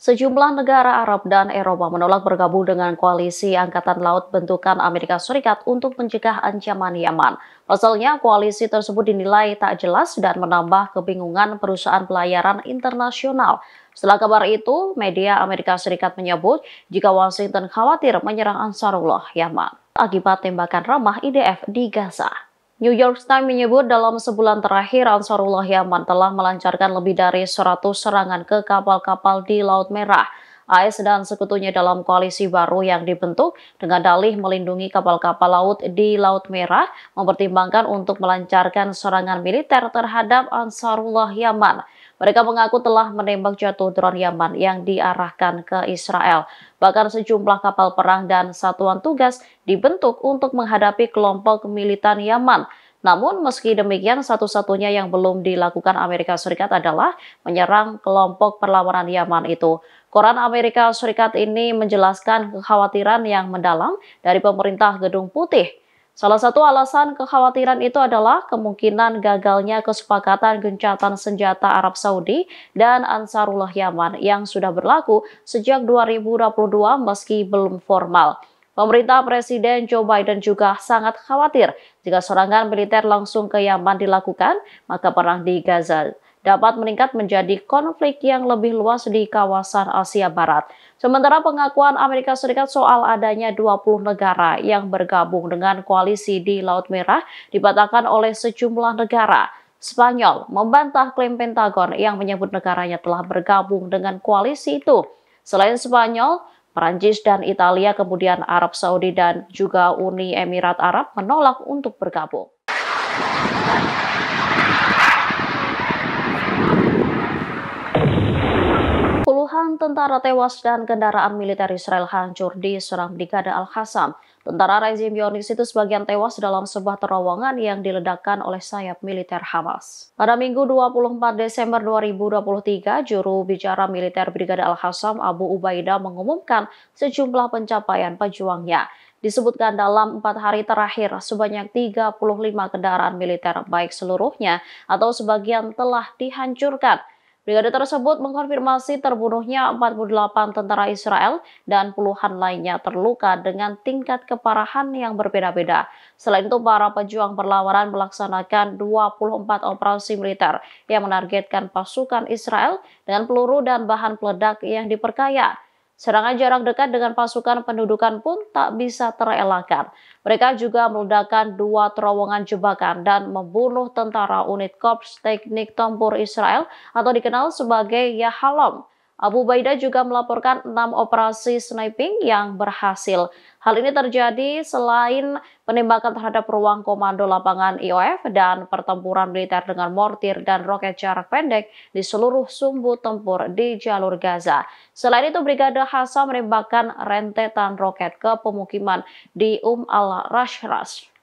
Sejumlah negara Arab dan Eropa menolak bergabung dengan koalisi Angkatan Laut bentukan Amerika Serikat untuk mencegah ancaman Yaman. Pasalnya, koalisi tersebut dinilai tak jelas dan menambah kebingungan perusahaan pelayaran internasional. Setelah kabar itu, media Amerika Serikat menyebut jika Washington khawatir menyerang Ansarullah Yaman akibat tembakan ramah IDF di Gaza. New York Times menyebut dalam sebulan terakhir Ansarullah Yaman telah melancarkan lebih dari 100 serangan ke kapal-kapal di Laut Merah. AS dan sekutunya dalam koalisi baru yang dibentuk dengan dalih melindungi kapal-kapal laut di Laut Merah mempertimbangkan untuk melancarkan serangan militer terhadap Ansarullah Yaman. Mereka mengaku telah menembak jatuh drone Yaman yang diarahkan ke Israel. Bahkan sejumlah kapal perang dan satuan tugas dibentuk untuk menghadapi kelompok militan Yaman. Namun meski demikian, satu-satunya yang belum dilakukan Amerika Serikat adalah menyerang kelompok perlawanan Yaman itu. Koran Amerika Serikat ini menjelaskan kekhawatiran yang mendalam dari pemerintah Gedung Putih. Salah satu alasan kekhawatiran itu adalah kemungkinan gagalnya kesepakatan gencatan senjata Arab Saudi dan Ansarullah Yaman yang sudah berlaku sejak 2022 meski belum formal. Pemerintah Presiden Joe Biden juga sangat khawatir jika serangan militer langsung ke Yaman dilakukan, maka perang di Gaza dapat meningkat menjadi konflik yang lebih luas di kawasan Asia Barat. Sementara pengakuan Amerika Serikat soal adanya 20 negara yang bergabung dengan koalisi di Laut Merah dibatalkan oleh sejumlah negara. Spanyol membantah klaim Pentagon yang menyebut negaranya telah bergabung dengan koalisi itu. Selain Spanyol, Perancis dan Italia, kemudian Arab Saudi dan juga Uni Emirat Arab menolak untuk bergabung. Puluhan tentara tewas dan kendaraan militer Israel hancur di serang Brigade Al-Qassam. Tentara rezim Zionis itu sebagian tewas dalam sebuah terowongan yang diledakkan oleh sayap militer Hamas. Pada Minggu 24 Desember 2023, juru bicara militer Brigade Al-Qassam Abu Ubaidah mengumumkan sejumlah pencapaian pejuangnya. Disebutkan dalam 4 hari terakhir, sebanyak 35 kendaraan militer baik seluruhnya atau sebagian telah dihancurkan. Brigade tersebut mengkonfirmasi terbunuhnya 48 tentara Israel dan puluhan lainnya terluka dengan tingkat keparahan yang berbeda-beda. Selain itu, para pejuang berlawanan melaksanakan 24 operasi militer yang menargetkan pasukan Israel dengan peluru dan bahan peledak yang diperkaya. Serangan jarak dekat dengan pasukan pendudukan pun tak bisa terelakkan. Mereka juga meledakkan 2 terowongan jebakan dan membunuh tentara unit Korps Teknik Tempur Israel atau dikenal sebagai Yahalom. Abu Ubaidah juga melaporkan 6 operasi sniping yang berhasil. Hal ini terjadi selain penembakan terhadap ruang komando lapangan IOF dan pertempuran militer dengan mortir dan roket jarak pendek di seluruh sumbu tempur di jalur Gaza. Selain itu, Brigade Hassa menembakkan rentetan roket ke pemukiman di al-Rashrash.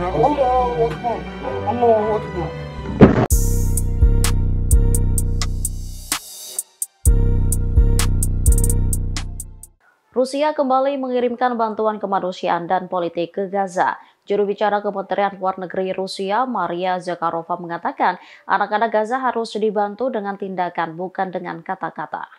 الله أكبر الله أكبر. Rusia kembali mengirimkan bantuan kemanusiaan dan politik ke Gaza. Juru bicara Kementerian Luar Negeri Rusia, Maria Zakharova mengatakan, anak-anak Gaza harus dibantu dengan tindakan, bukan dengan kata-kata.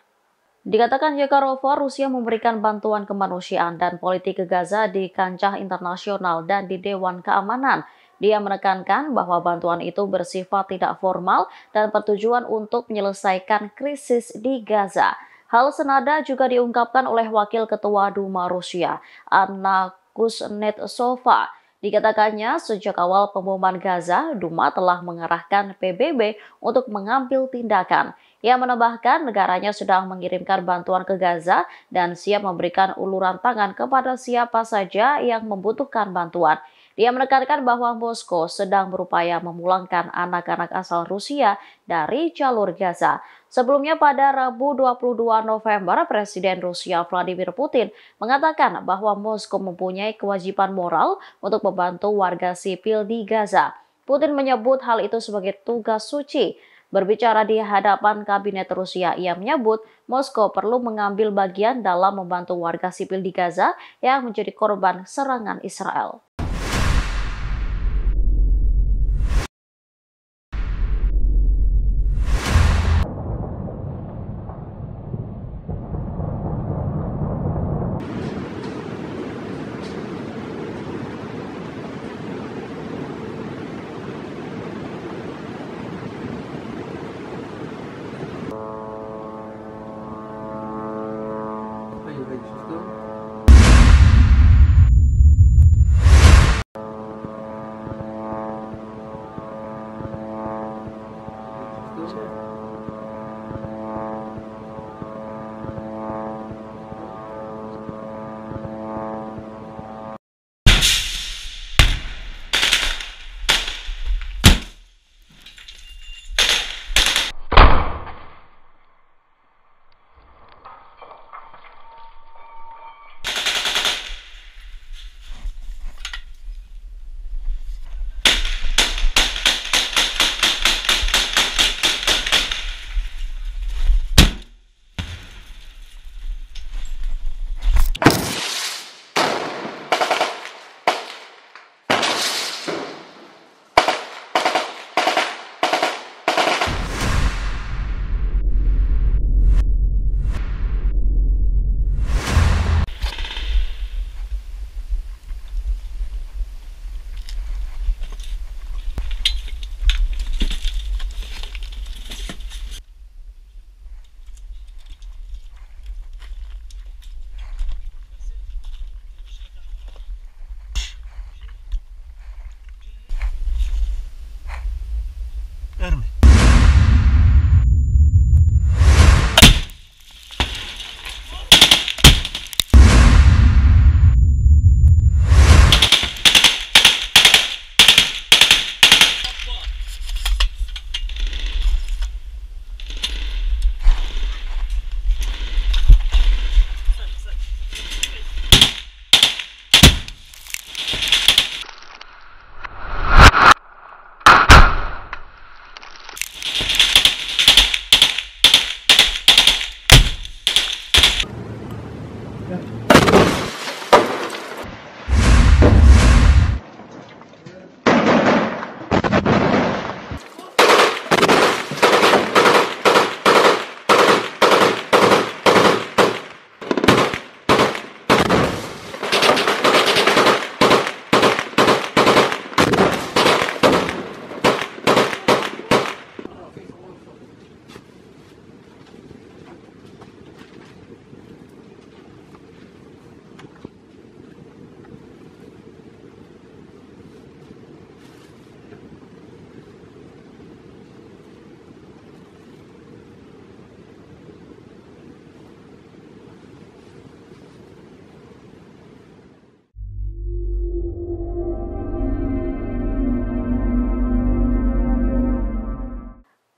Dikatakan Zakharova, Rusia memberikan bantuan kemanusiaan dan politik ke Gaza di kancah internasional dan di Dewan Keamanan. Dia menekankan bahwa bantuan itu bersifat tidak formal dan bertujuan untuk menyelesaikan krisis di Gaza. Hal senada juga diungkapkan oleh Wakil Ketua Duma Rusia, Anna Kuznetsova. Dikatakannya, sejak awal pemboman Gaza, Duma telah mengarahkan PBB untuk mengambil tindakan. Ia menambahkan negaranya sedang mengirimkan bantuan ke Gaza dan siap memberikan uluran tangan kepada siapa saja yang membutuhkan bantuan. Dia menekankan bahwa Moskow sedang berupaya memulangkan anak-anak asal Rusia dari jalur Gaza. Sebelumnya pada Rabu 22 November, Presiden Rusia Vladimir Putin mengatakan bahwa Moskow mempunyai kewajiban moral untuk membantu warga sipil di Gaza. Putin menyebut hal itu sebagai tugas suci. Berbicara di hadapan kabinet Rusia, ia menyebut Moskow perlu mengambil bagian dalam membantu warga sipil di Gaza yang menjadi korban serangan Israel. ارمي. Ya.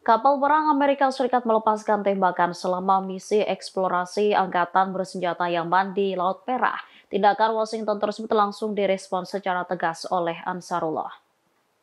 Kapal perang Amerika Serikat melepaskan tembakan selama misi eksplorasi angkatan bersenjata Yaman di Laut Merah. Tindakan Washington tersebut langsung direspons secara tegas oleh Ansarullah.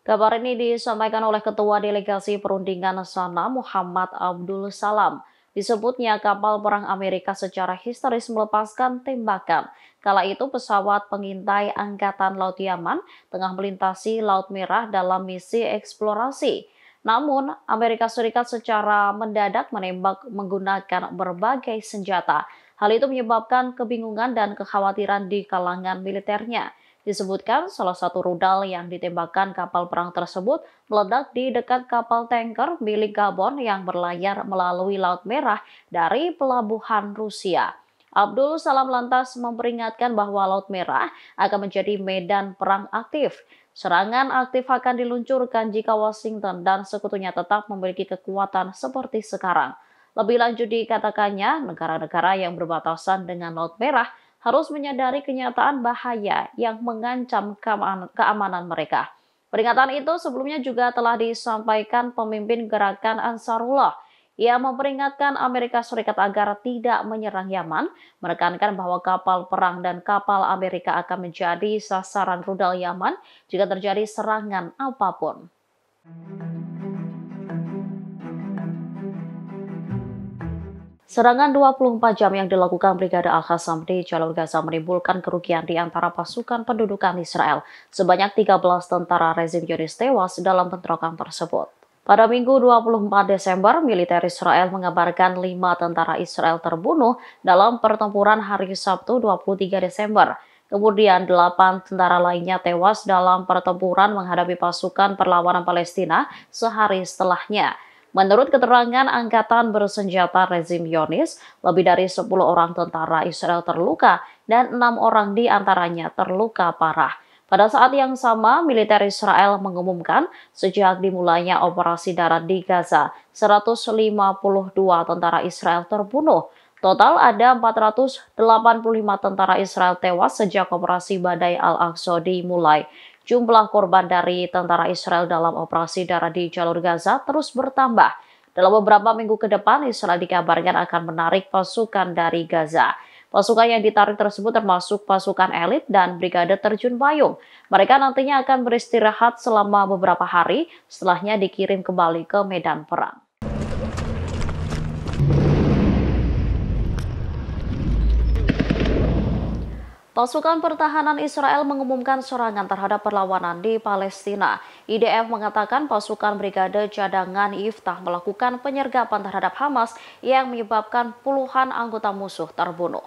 Kabar ini disampaikan oleh Ketua Delegasi Perundingan Sana Muhammad Abdul Salam. Disebutnya kapal perang Amerika secara historis melepaskan tembakan. Kala itu pesawat pengintai Angkatan Laut Yaman tengah melintasi Laut Merah dalam misi eksplorasi. Namun, Amerika Serikat secara mendadak menembak menggunakan berbagai senjata. Hal itu menyebabkan kebingungan dan kekhawatiran di kalangan militernya. Disebutkan salah satu rudal yang ditembakkan kapal perang tersebut meledak di dekat kapal tanker milik Gabon yang berlayar melalui Laut Merah dari pelabuhan Rusia. Abdul Salam lantas memperingatkan bahwa Laut Merah akan menjadi medan perang aktif. Serangan aktif akan diluncurkan jika Washington dan sekutunya tetap memiliki kekuatan seperti sekarang. Lebih lanjut dikatakannya, negara-negara yang berbatasan dengan Laut Merah harus menyadari kenyataan bahaya yang mengancam keamanan mereka. Peringatan itu sebelumnya juga telah disampaikan pemimpin gerakan Ansarullah. Ia memperingatkan Amerika Serikat agar tidak menyerang Yaman, menekankan bahwa kapal perang dan kapal Amerika akan menjadi sasaran rudal Yaman jika terjadi serangan apapun. Serangan 24 jam yang dilakukan Brigade Al-Qassam di jalur Gaza menimbulkan kerugian di antara pasukan pendudukan Israel. Sebanyak 13 tentara rezim Zionis tewas dalam bentrokan tersebut. Pada Minggu 24 Desember, militer Israel mengabarkan 5 tentara Israel terbunuh dalam pertempuran hari Sabtu 23 Desember. Kemudian 8 tentara lainnya tewas dalam pertempuran menghadapi pasukan perlawanan Palestina sehari setelahnya. Menurut keterangan Angkatan Bersenjata rezim Zionis, lebih dari 10 orang tentara Israel terluka dan 6 orang di antaranya terluka parah. Pada saat yang sama, militer Israel mengumumkan sejak dimulainya operasi darat di Gaza, 152 tentara Israel terbunuh. Total ada 485 tentara Israel tewas sejak operasi Badai Al-Aqsa dimulai. Jumlah korban dari tentara Israel dalam operasi darat di jalur Gaza terus bertambah. Dalam beberapa minggu ke depan, Israel dikabarkan akan menarik pasukan dari Gaza. Pasukan yang ditarik tersebut termasuk pasukan elit dan brigade terjun payung. Mereka nantinya akan beristirahat selama beberapa hari, setelahnya dikirim kembali ke medan perang. Pasukan pertahanan Israel mengumumkan serangan terhadap perlawanan di Palestina. IDF mengatakan pasukan Brigade Cadangan Yiftah melakukan penyergapan terhadap Hamas yang menyebabkan puluhan anggota musuh terbunuh.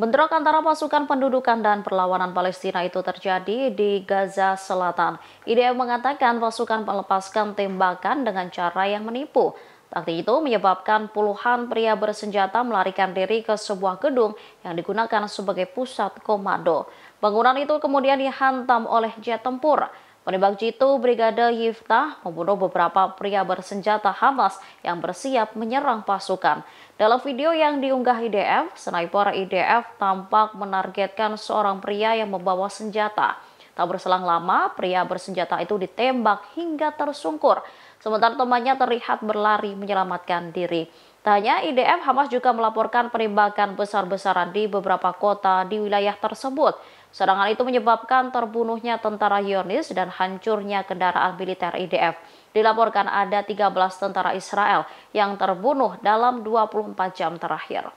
Bentrok antara pasukan pendudukan dan perlawanan Palestina itu terjadi di Gaza Selatan. IDF mengatakan pasukan melepaskan tembakan dengan cara yang menipu. Taktik itu menyebabkan puluhan pria bersenjata melarikan diri ke sebuah gedung yang digunakan sebagai pusat komando. Bangunan itu kemudian dihantam oleh jet tempur. Penembak jitu Brigade Yiftah membunuh beberapa pria bersenjata Hamas yang bersiap menyerang pasukan. Dalam video yang diunggah IDF, sniper IDF tampak menargetkan seorang pria yang membawa senjata. Tak berselang lama, pria bersenjata itu ditembak hingga tersungkur. Sementara temannya terlihat berlari menyelamatkan diri. Tak hanya IDF, Hamas juga melaporkan penembakan besar-besaran di beberapa kota di wilayah tersebut. Serangan itu menyebabkan terbunuhnya tentara Zionis dan hancurnya kendaraan militer IDF. Dilaporkan ada 13 tentara Israel yang terbunuh dalam 24 jam terakhir.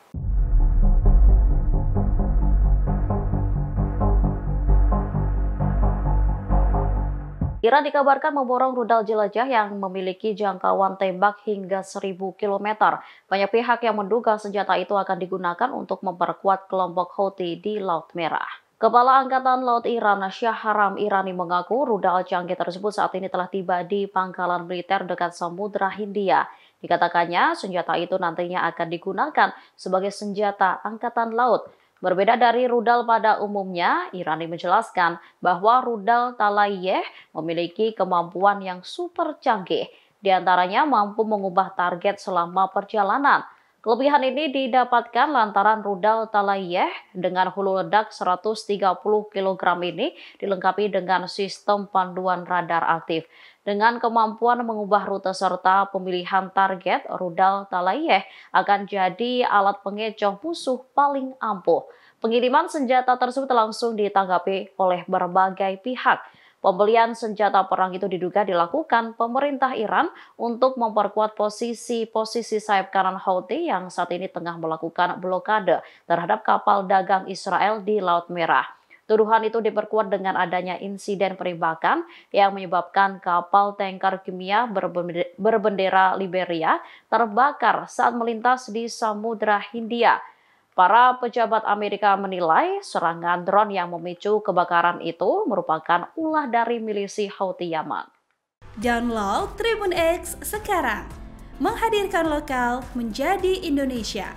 Iran dikabarkan memborong rudal jelajah yang memiliki jangkauan tembak hingga 1000 km. Banyak pihak yang menduga senjata itu akan digunakan untuk memperkuat kelompok Houthi di Laut Merah. Kepala Angkatan Laut Iran, Shahram Irani mengaku rudal canggih tersebut saat ini telah tiba di pangkalan militer dekat Samudra Hindia. Dikatakannya, senjata itu nantinya akan digunakan sebagai senjata Angkatan Laut. Berbeda dari rudal pada umumnya, Irani menjelaskan bahwa rudal Talayeh memiliki kemampuan yang super canggih. Di antaranya mampu mengubah target selama perjalanan. Kelebihan ini didapatkan lantaran rudal Talayeh dengan hulu ledak 130 kg ini dilengkapi dengan sistem panduan radar aktif. Dengan kemampuan mengubah rute serta pemilihan target, rudal Talayeh akan jadi alat pengecoh musuh paling ampuh. Pengiriman senjata tersebut langsung ditanggapi oleh berbagai pihak. Pembelian senjata perang itu diduga dilakukan pemerintah Iran untuk memperkuat posisi-posisi sayap kanan Houthi yang saat ini tengah melakukan blokade terhadap kapal dagang Israel di Laut Merah. Tuduhan itu diperkuat dengan adanya insiden penembakan yang menyebabkan kapal tanker kimia berbendera Liberia terbakar saat melintas di Samudra Hindia. Para pejabat Amerika menilai serangan drone yang memicu kebakaran itu merupakan ulah dari milisi Houthi Yaman. Download Tribun X sekarang, menghadirkan lokal menjadi Indonesia.